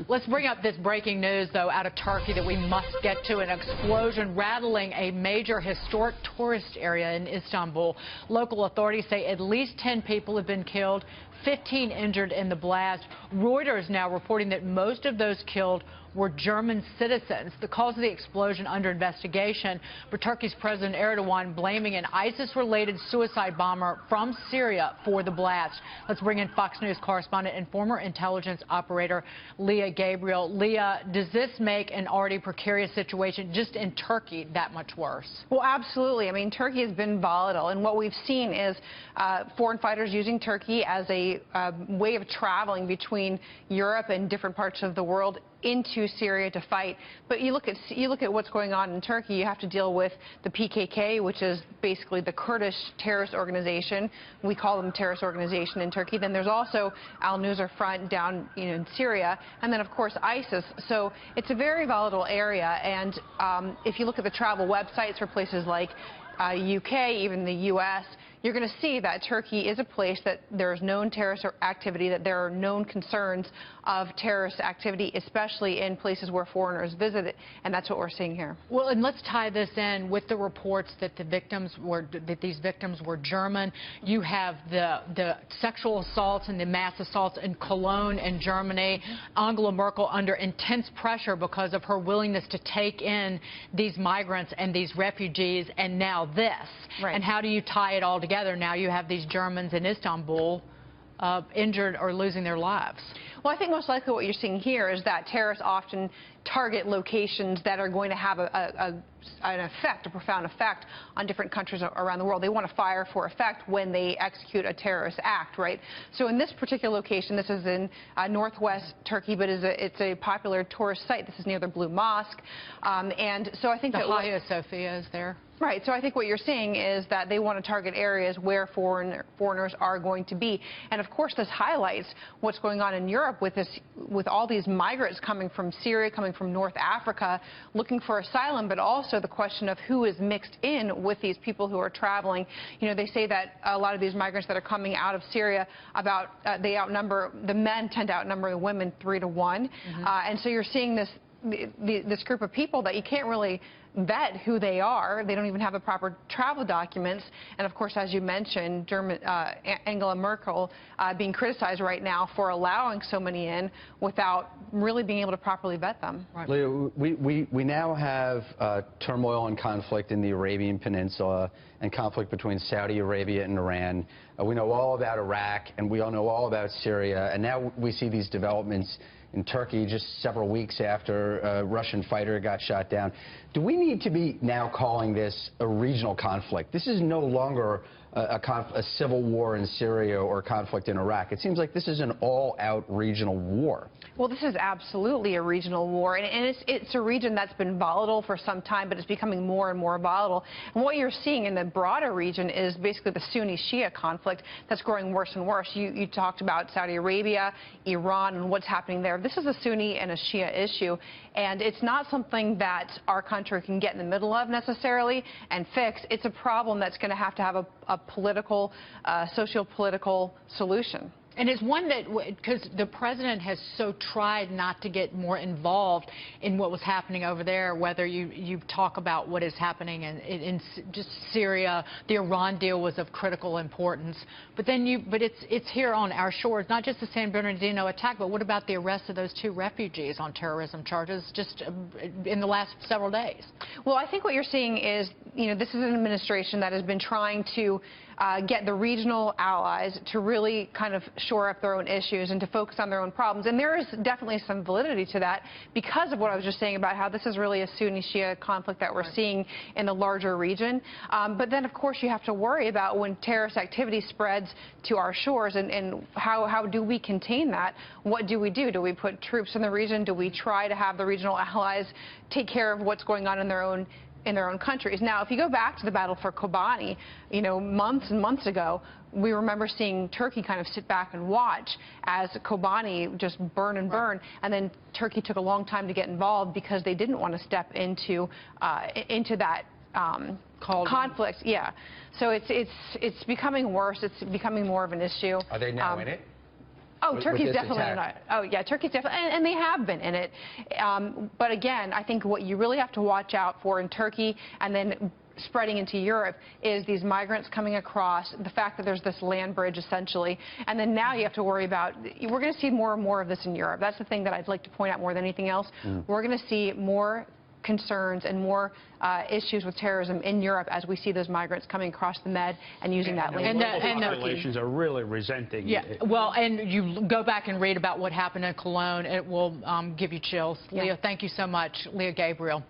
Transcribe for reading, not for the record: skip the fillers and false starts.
Let's bring up this breaking news, though, out of Turkey that we must get to. An explosion rattling a major historic tourist area in Istanbul. Local authorities say at least 10 people have been killed, 15 injured in the blast. Reuters now reporting that most of those killed were German citizens. The cause of the explosion under investigation, but Turkey's President Erdogan blaming an ISIS-related suicide bomber from Syria for the blast. Let's bring in Fox News correspondent and former intelligence operator Lea Gabrielle. Lea, does this make an already precarious situation just in Turkey that much worse? Well, absolutely. I mean, Turkey has been volatile, and what we've seen is foreign fighters using Turkey as a way of traveling between Europe and different parts of the world into Syria to fight. But you look at what's going on in Turkey. You have to deal with the PKK, which is basically the Kurdish terrorist organization. We call them terrorist organization in Turkey. Then there's also Al-Nusra Front down in Syria, and then of course ISIS. So it's a very volatile area. And if you look at the travel websites for places like UK, even the US, you're going to see that Turkey is a place that there's known terrorist activity, that there are known concerns of terrorist activity, especially in places where foreigners visit it, and that's what we're seeing here. Well, and let's tie this in with the reports that these victims were German. You have the sexual assaults and the mass assaults in Cologne in Germany. Angela Merkel under intense pressure because of her willingness to take in these migrants and these refugees, and now this. Right. And how do you tie it all together? Now you have these Germans in Istanbul injured or losing their lives. Well, I think most likely what you're seeing here is that terrorists often target locations that are going to have an effect, a profound effect on different countries around the world. They want to fire for effect when they execute a terrorist act, right? So in this particular location, this is in northwest Turkey, but it's a popular tourist site. This is near the Blue Mosque. And so I think the that Hagia Sophia is there. Right. So I think what you're seeing is that they want to target areas where foreigners are going to be. And of course, this highlights what's going on in Europe with all these migrants coming from Syria, coming from North Africa, looking for asylum, but also the question of who is mixed in with these people who are traveling. You know, they say that a lot of these migrants that are coming out of Syria, the men tend to outnumber the women 3 to 1. And so you're seeing this group of people that you can't really vet who they are. They don't even have the proper travel documents. And of course, as you mentioned, Angela Merkel being criticized right now for allowing so many in without really being able to properly vet them. Right. Lea, we now have turmoil and conflict in the Arabian Peninsula and conflict between Saudi Arabia and Iran. We know all about Iraq, and we all know all about Syria. And now we see these developments in Turkey just several weeks after a Russian fighter got shot down. Do we need to be now calling this a regional conflict? This is no longer a civil war in Syria or conflict in Iraq. It seems like this is an all-out regional war. Well, this is absolutely a regional war, and it's a region that's been volatile for some time, but it's becoming more and more volatile. And what you're seeing in the broader region is basically the Sunni-Shia conflict that's growing worse and worse. You talked about Saudi Arabia, Iran, and what's happening there. This is a Sunni and a Shia issue, and it's not something that our country can get in the middle of necessarily and fix. It's a problem that's going to have a political, socio-political solution. And it's one that, because the president has so tried not to get more involved in what was happening over there, whether you talk about what is happening in just Syria, the Iran deal was of critical importance. But then it's here on our shores, not just the San Bernardino attack, but what about the arrest of those 2 refugees on terrorism charges just in the last several days? Well, I think what you're seeing is, this is an administration that has been trying to get the regional allies to really kind of shore up their own issues and to focus on their own problems. And there is definitely some validity to that because of what I was just saying about how this is really a Sunni-Shia conflict that we're seeing in the larger region. But then, of course, you have to worry about when terrorist activity spreads to our shores and how do we contain that? What do we do? Do we put troops in the region? Do we try to have the regional allies take care of what's going on in their own countries? Now, if you go back to the battle for Kobani, months and months ago, we remember seeing Turkey kind of sit back and watch as Kobani just burn and burn, and then Turkey took a long time to get involved because they didn't want to step into that conflict. Yeah, so it's becoming worse. It's becoming more of an issue. Are they now in it? Oh, Turkey's this definitely attack. not. Oh, yeah, Turkey's definitely, and they have been in it. But again, I think what you really have to watch out for in Turkey and then spreading into Europe is these migrants coming across, the fact that there's this land bridge essentially, and then now you have to worry about, we're going to see more and more of this in Europe. That's the thing that I'd like to point out more than anything else. We're going to see more concerns and more issues with terrorism in Europe as we see those migrants coming across the Med and using that land. And the populations are really resenting. Yeah, well, and you go back and read about what happened in Cologne, it will give you chills. Yeah. Lea, thank you so much. Lea Gabrielle.